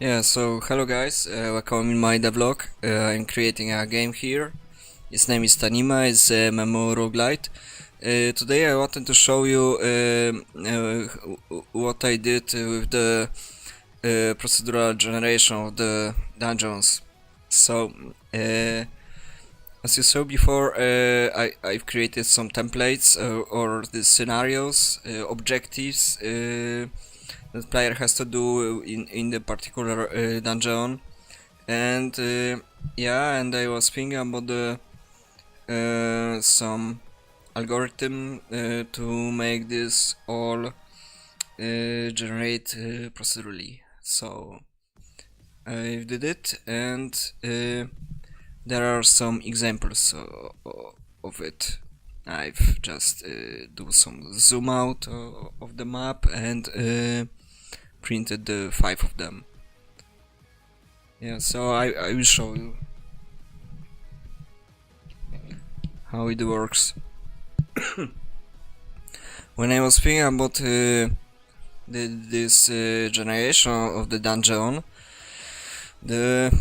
Yeah, so hello guys, welcome in my devlog. I'm creating a game here. Its name is TAnima, it's a MMO roguelite. Today I wanted to show you what I did with the procedural generation of the dungeons. So, as you saw before, I've created some templates or the scenarios, objectives that player has to do in the particular dungeon, and yeah, and I was thinking about the some algorithm to make this all generate procedurally. So I did it, and there are some examples of it. I've just do some zoom out of the map and printed the 5 of them. Yeah, so I will show you how it works. When I was thinking about this generation of the dungeon, the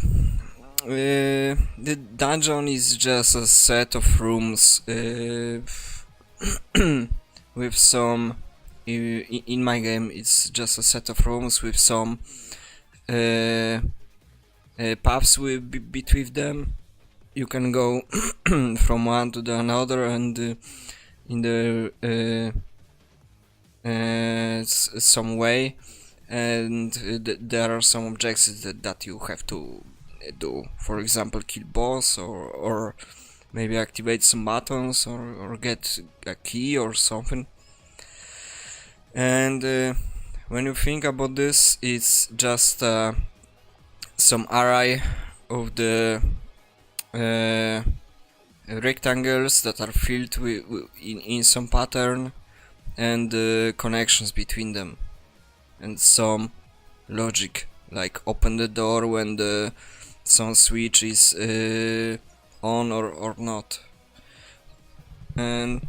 dungeon is just a set of rooms with some. In my game, it's just a set of rooms with some paths between them. You can go from one to the another, and in the some way, and there are some objectives that you have to do. For example, kill boss, or maybe activate some buttons, or get a key or something. And when you think about this, it's just some array of the rectangles that are filled in some pattern, and connections between them, and some logic, like open the door when the some switch is on or not. And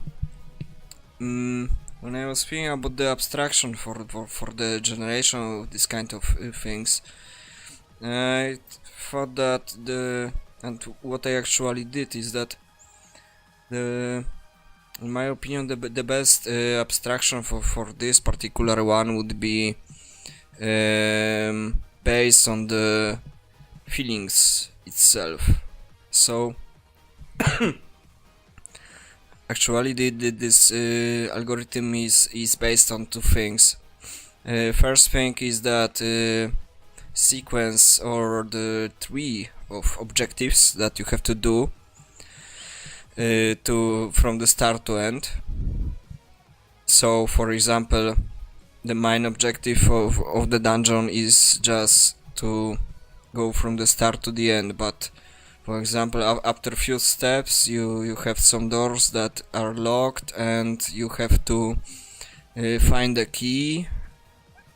when I was thinking about the abstraction for the generation of this kind of things, I thought that what I actually did is that in my opinion, the best abstraction for this particular one would be based on the feelings itself. So actually this algorithm is based on two things. First thing is that sequence or the tree of objectives that you have to do from the start to end. So for example, the main objective of the dungeon is just to go from the start to the end, but for example, after a few steps you have some doors that are locked, and you have to find a key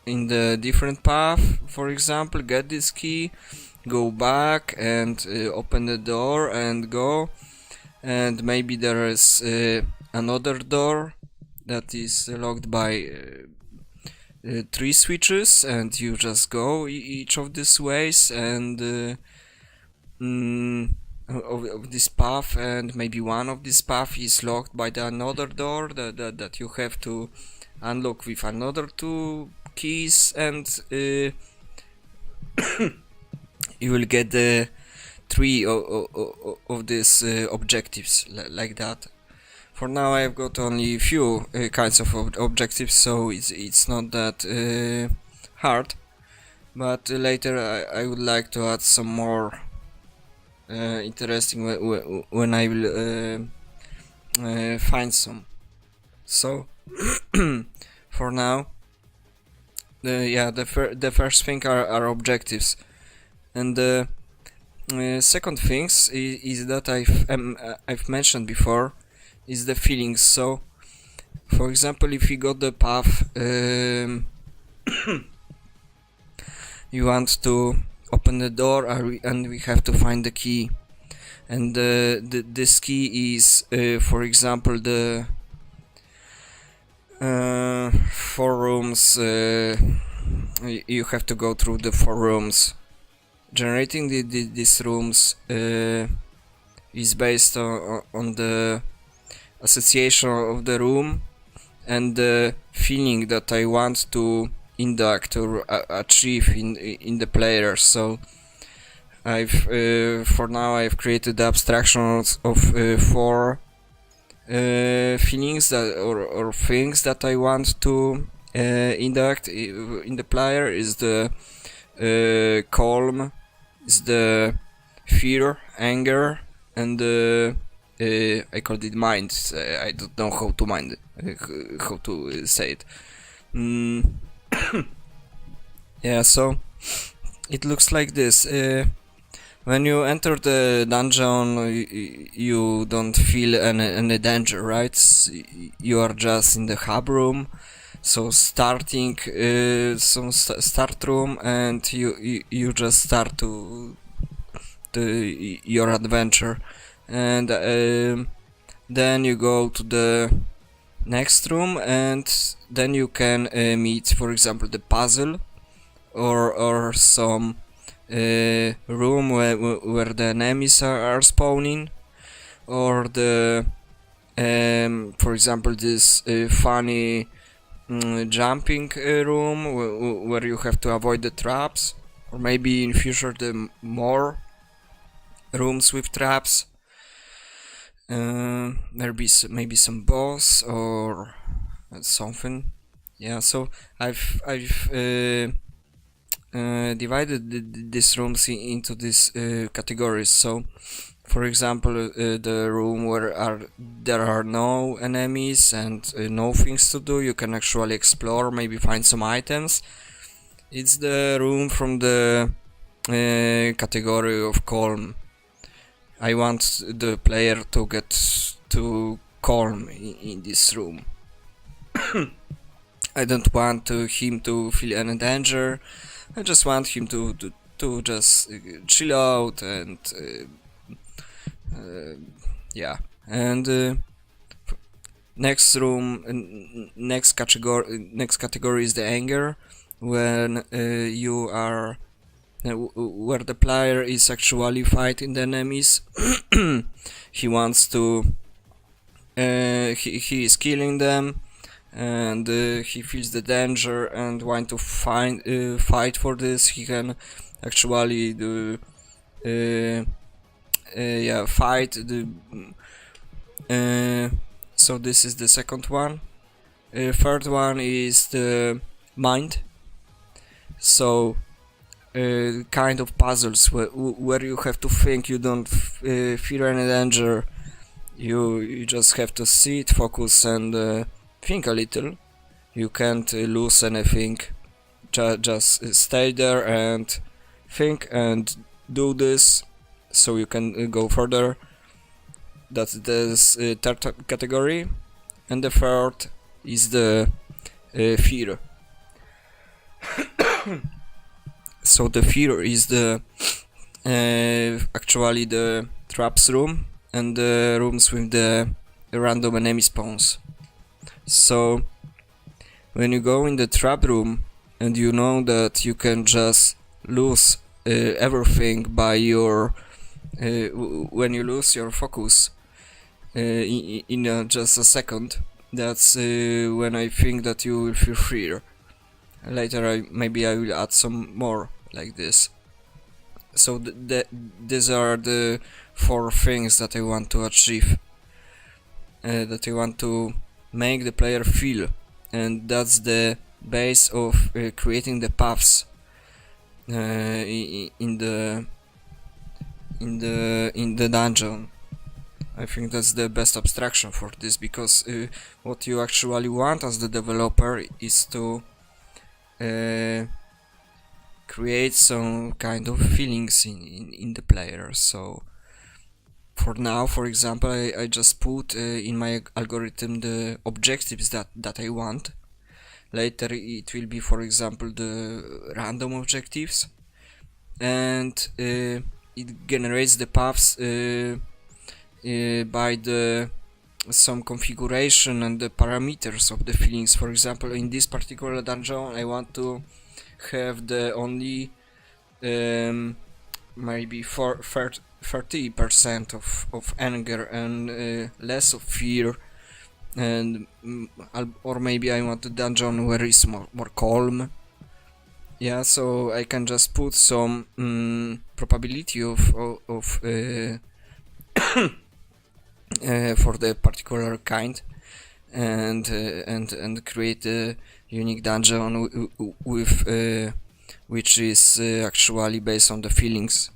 in the different path. For example, get this key, go back and open the door and go, and maybe there is another door that is locked by 3 switches, and you just go each of these ways and of this path, and maybe one of this path is locked by another door that you have to unlock with another 2 keys, and you will get the 3 of these objectives like that. For now I've got only a few kinds of objectives, so it's not that hard, but later I would like to add some more interesting when I will find some. So for now, the first thing are objectives, and the second things is that I've mentioned before, is the feelings. So for example, if you got the path, you want to open the door, and we have to find the key, and this key is for example the 4 rooms you have to go through the 4 rooms. Generating these rooms is based on the association of the room and the feeling that I want to induct or achieve in the player. So for now I've created the abstractions of 4 feelings that or things that I want to induct in the player. Is the calm, is the fear, anger, and I called it mind. I don't know how to mind how to say it. Yeah, so it looks like this. When you enter the dungeon, you don't feel any danger, right? You are just in the hub room, so starting some start room, and you just start to your adventure, and then you go to the next room, and then you can meet, for example, the puzzle or some room where the enemies are spawning, or the for example this funny jumping room where you have to avoid the traps, or maybe in future the more rooms with traps. Maybe some boss or something. Yeah, so I've divided these rooms into these categories. So, for example, the room where there are no enemies and no things to do, you can actually explore, maybe find some items. It's the room from the category of calm. I want the player to get to calm in this room. I don't want him to feel any danger. I just want him to just chill out and yeah. And next room, next category is the anger, when you are where the player is actually fighting the enemies. He wants to he is killing them, and he feels the danger and want to fight for this. He can actually do fight the so this is the second one. Third one is the mind. So kind of puzzles where you have to think. You don't fear any danger. You just have to sit, focus, and think a little. You can't lose anything. Just stay there and think and do this, so you can go further. That's the third category. And the fourth is the fear. So the fear is the actually the traps room and the rooms with the random enemy spawns. So when you go in the trap room and you know that you can just lose everything by your when you lose your focus in just a second, that's when I think that you will feel fear. Later maybe I will add some more like this. So these are the 4 things that I want to achieve, that I want to make the player feel, and that's the base of creating the paths in the dungeon. I think that's the best abstraction for this, because what you actually want as the developer is to create some kind of feelings in the player. So for now, for example, I just put in my algorithm the objectives that I want. Later it will be, for example, the random objectives, and it generates the paths by the some configuration and the parameters of the feelings. For example, in this particular dungeon I want to have the only maybe 30% of anger and less of fear, and or maybe I want a dungeon where it's more calm. Yeah, so I can just put some probability of for the particular kind, and create a unique dungeon with which is actually based on the feelings.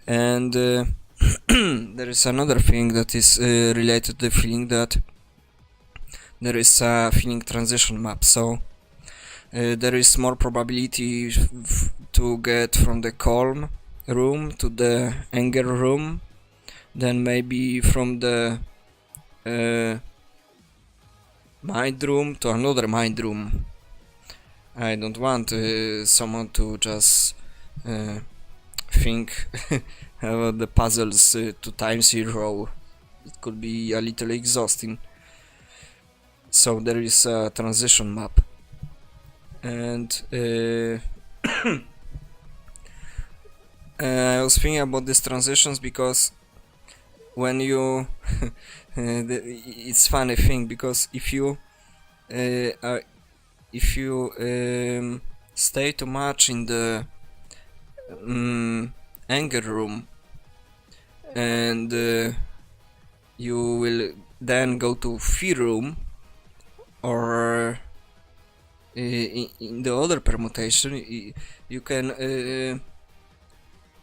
And there is another thing that is related to the feeling, that there is a feeling transition map. So there is more probability to get from the calm room to the anger room than maybe from the mind room to another mind room. I don't want someone to just think about the puzzles 2 times in a row. It could be a little exhausting. So there is a transition map, and I was thinking about these transitions because when you it's funny thing, because if you stay too much in the anger room, and you will then go to fear room, or in the other permutation you can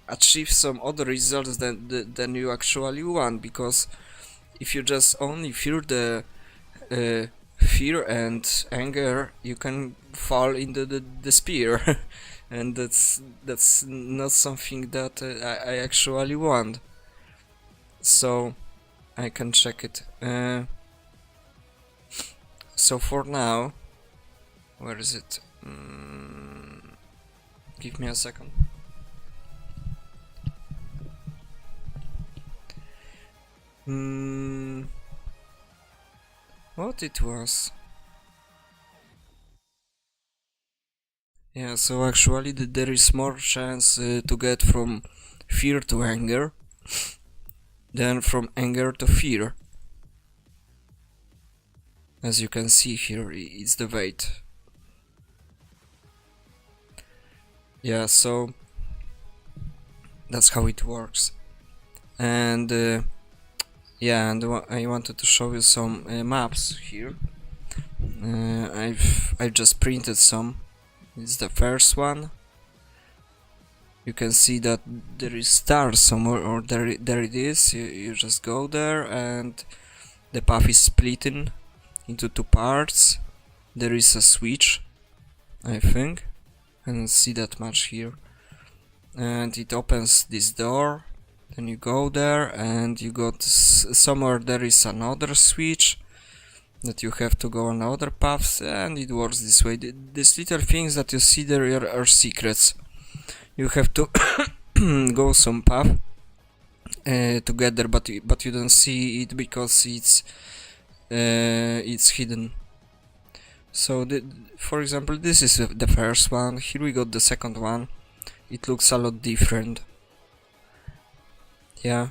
achieve some other results than you actually want, because if you just only fear the fear and anger, you can fall into the despair and that's not something that I actually want. So I can check it. So for now, where is it? Give me a second. What it was? Yeah, so actually there is more chance to get from fear to anger than from anger to fear. As you can see here, it's the weight. Yeah, so that's how it works. And yeah, and I wanted to show you some maps here. I've just printed some. It's the first one. You can see that there is stars somewhere, or there it is. You just go there, and the path is splitting into 2 parts. There is a switch, I think. I don't see that much here. And it opens this door. Then you go there, and you got somewhere there is another switch that you have to go on other paths, and it works this way. These little things that you see there are secrets. You have to go some path together, but you don't see it because it's hidden. So for example, this is the first one. Here we got the second one. It looks a lot different. Yeah,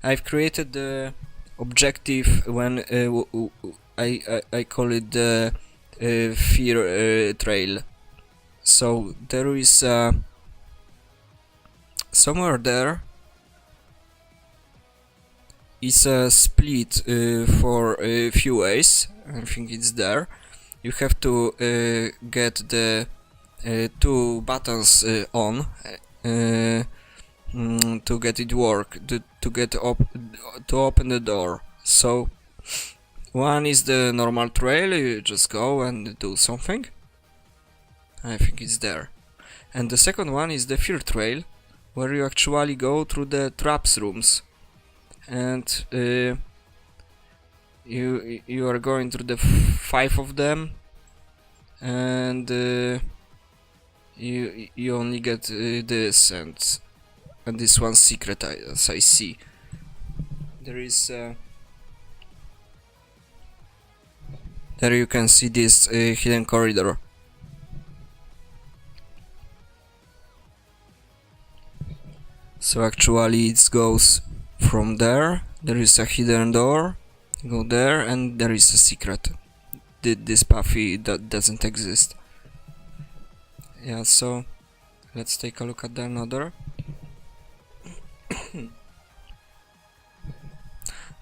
I've created the objective when I call it the fear trail. So there is somewhere there is a split for a few ways. I think it's there. You have to get the 2 buttons on to get it work, to open the door. So one is the normal trail, you just go and do something. I think it's there. And the second one is the fear trail, where you actually go through the traps rooms, and you are going through the 5 of them, and you only get this and this one secret, as I see. There is there you can see this hidden corridor. So actually it goes from there, there is a hidden door, go there and there is a secret. This path that doesn't exist. Yeah, so let's take a look at another.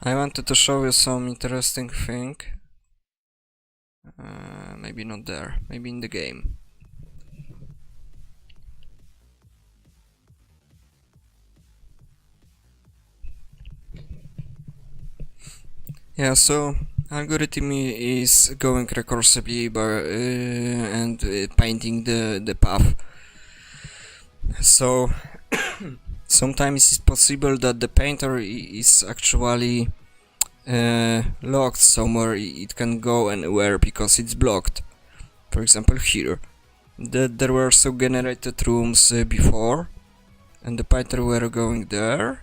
I wanted to show you some interesting thing. Maybe not there, maybe in the game. Yeah, so algorithm is going recursively and painting the path. So sometimes it's possible that the painter is actually locked somewhere. It can go anywhere because it's blocked. For example, here there were some generated rooms before, and the painter were going there,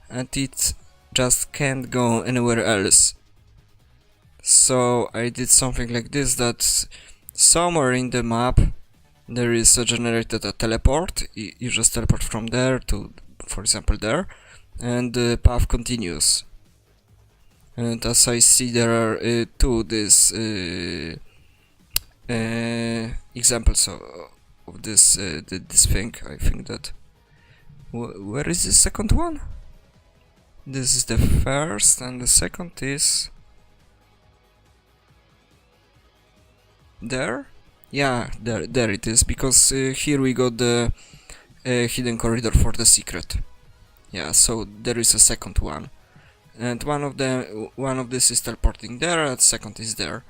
and it just can't go anywhere else. So I did something like this, that somewhere in the map there is generated a teleport. You just teleport from there to, for example, there, and the path continues. And as I see, there are two these examples of this this thing. I think that where is the second one? This is the first, and the second is there. Yeah, there it is. Because here we got the hidden corridor for the secret. Yeah, so there is a second one, and one of this is teleporting there, and second is there.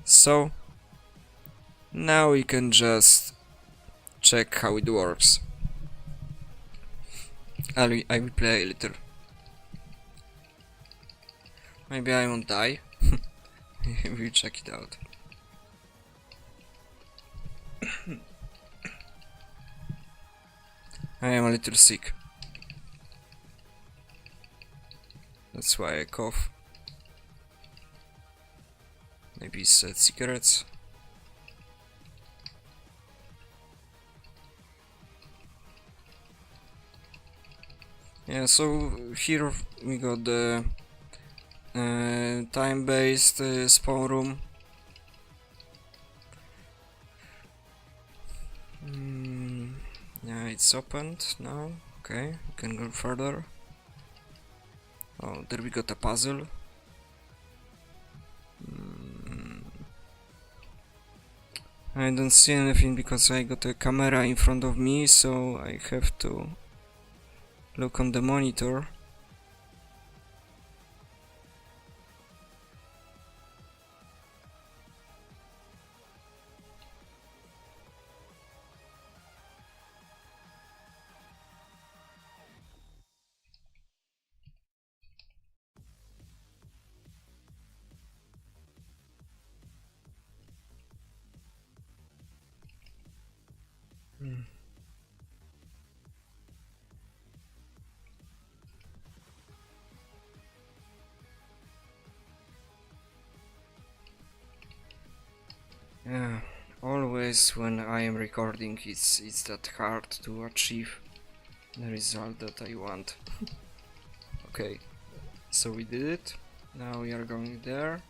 So now we can just check how it works. I will play a little. Maybe I won't die. We'll check it out. I am a little sick. That's why I cough. Maybe it's cigarettes. Yeah, so here we got the time-based spawn room. Yeah, it's opened now. Okay, we can go further. Oh, there we got a puzzle. I don't see anything because I got a camera in front of me, so I have to look on the monitor. Yeah, always when I am recording, it's that hard to achieve the result that I want. Okay, so we did it. Now we are going there.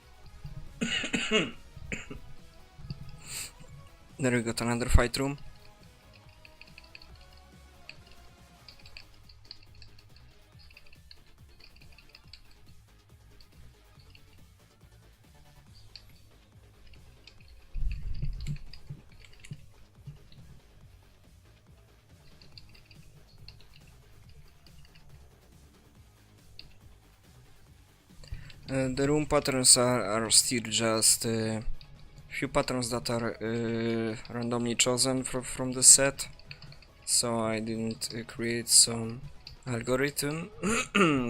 There we got another fight room. The room patterns are still just few patterns that are randomly chosen from the set, so I didn't create some algorithm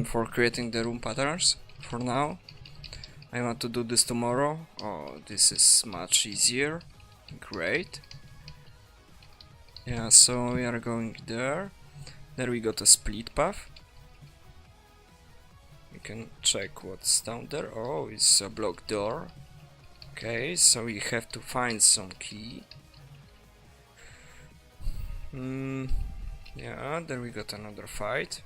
for creating the room patterns for now. I want to do this tomorrow. Oh, this is much easier. Great. Yeah, so we are going there. There we got a split path. We can check what's down there. Oh, it's a blocked door. Okay, so we have to find some key. Yeah, there we got another fight.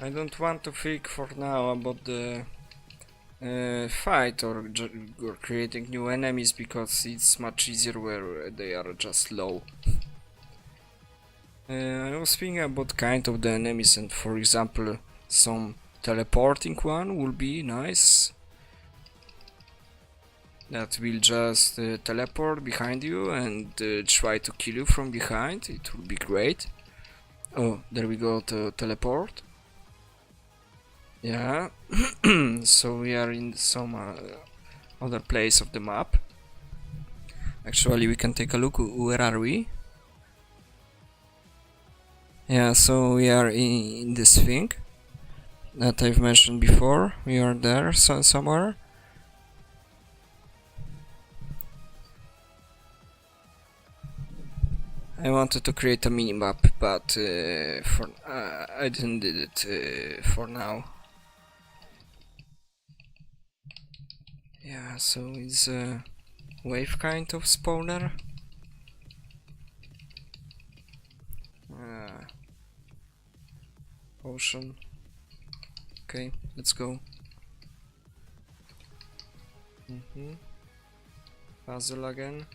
I don't want to think for now about the fight or creating new enemies, because it's much easier where they are just low. I was thinking about kind of the enemies, and for example some teleporting one will be nice. That will just teleport behind you and try to kill you from behind. It will be great. Oh, there we go to teleport. Yeah. So we are in some other place of the map. Actually, we can take a look. Where are we? Yeah, so we are in this thing that I've mentioned before. We are there somewhere. I wanted to create a mini-map, but I didn't did it for now. Yeah, so it's a wave kind of spawner. Potion. Okay, let's go. Puzzle again.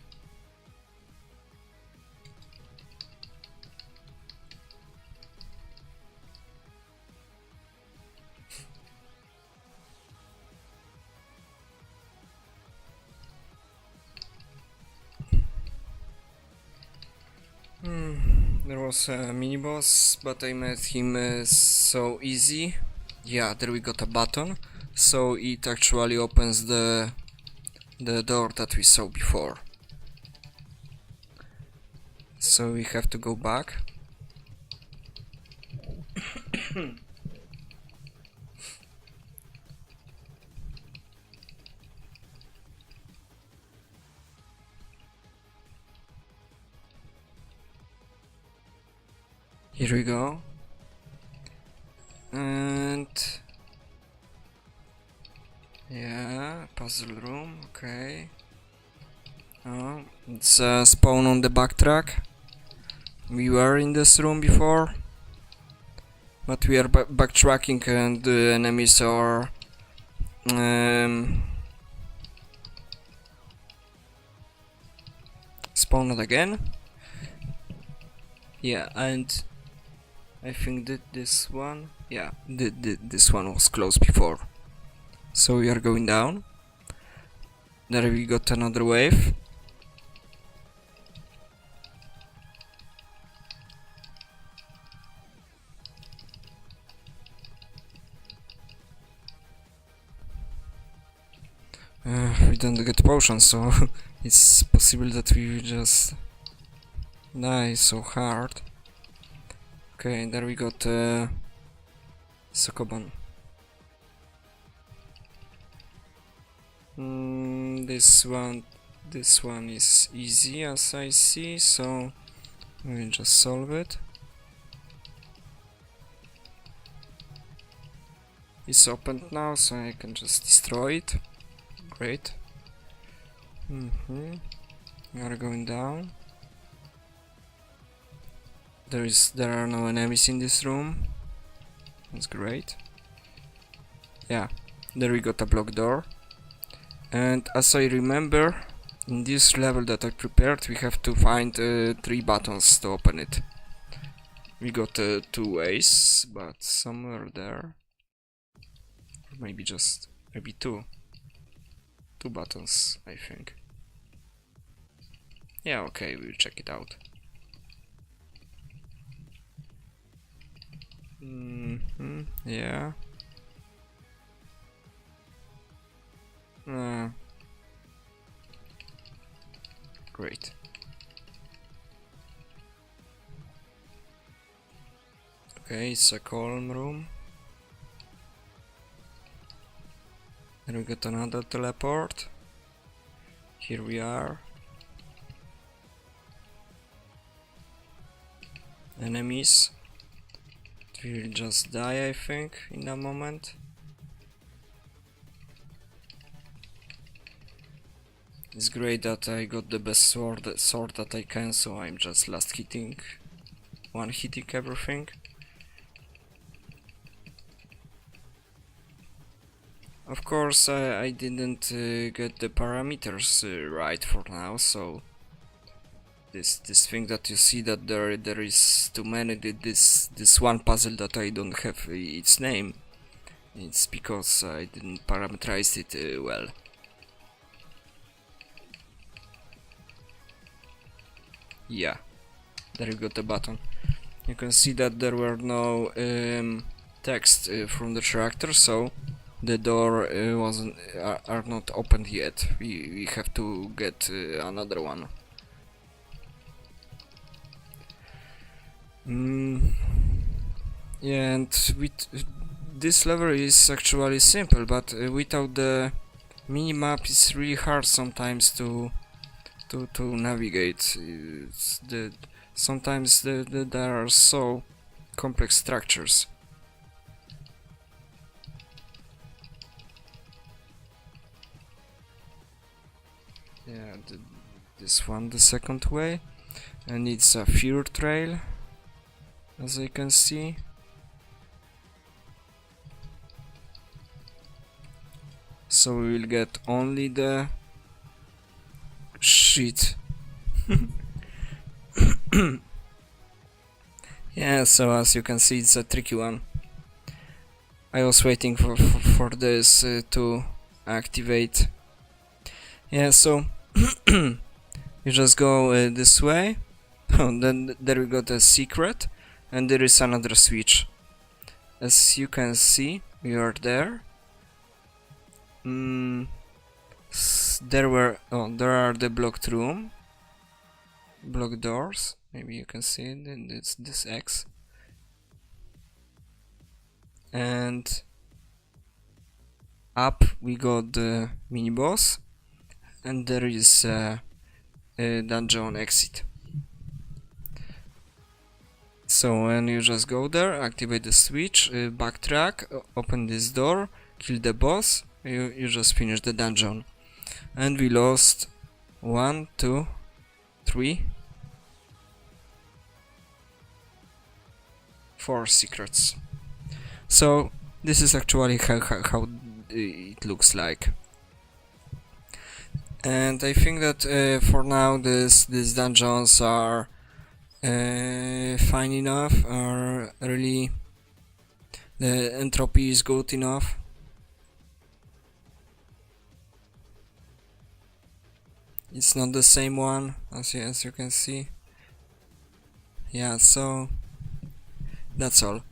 There was a mini boss, but I met him so easy. Yeah, there we got a button, so it actually opens the door that we saw before. So we have to go back. Here we go. And yeah, puzzle room, okay. Oh, it's spawn on the backtrack. We were in this room before, but we are backtracking and the enemies are spawned again. Yeah, and I think that this one, yeah, this one was closed before. So we are going down. There we got another wave. We don't get potions, so it's possible that we just die so hard. Okay, there we got Sokoban. This one is easy as I see, so we'll just solve it. It's opened now, so I can just destroy it. Great. We are going down. There are no enemies in this room. That's great. Yeah, there we got a block door. And as I remember, in this level that I prepared, we have to find 3 buttons to open it. We got 2 ways, but somewhere there, or maybe 2 buttons, I think. Yeah, okay, we'll check it out. Yeah. Great. Okay, it's a calm room. Then we got another teleport. Here we are. Enemies. We will just die, I think, in a moment. It's great that I got the best sword that I can, so I'm just one hitting everything. Of course, I didn't get the parameters right for now, so this thing that you see that there is too many, this one puzzle that I don't have its name, it's because I didn't parameterize it well. Yeah, there you got the button. You can see that there were no text from the tractor, so the door are not opened yet. We have to get another one. Yeah, and this level is actually simple, but without the minimap it's really hard sometimes to navigate. Sometimes there are so complex structures. Yeah, this one the second way, and it's a fear trail, as I can see. So we will get only the shit. Yeah, so as you can see, it's a tricky one. I was waiting for this to activate. Yeah, so you just go this way. Oh, then there we got a secret, and there is another switch. As you can see, we are there. There are the blocked doors. Maybe you can see it. And it's this X. And up we got the mini boss, and there is a dungeon exit. So when you just go there, activate the switch, backtrack, open this door, kill the boss, you just finish the dungeon. And we lost 1, 2, 3, 4 secrets. So this is actually how it looks like. And I think that for now these dungeons are fine enough, are really, the entropy is good enough. It's not the same one as you can see. Yeah, so that's all.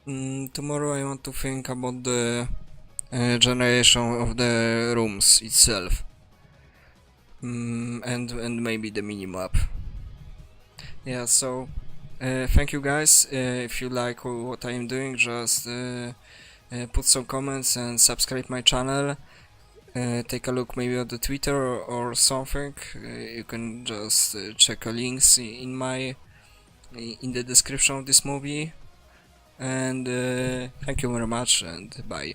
Tomorrow I want to think about the generation of the rooms itself, and maybe the minimap. Yeah, so thank you guys. If you like what I'm doing, just put some comments and subscribe my channel. Take a look maybe at the Twitter or something. You can just check links in the description of this movie. And thank you very much, and bye.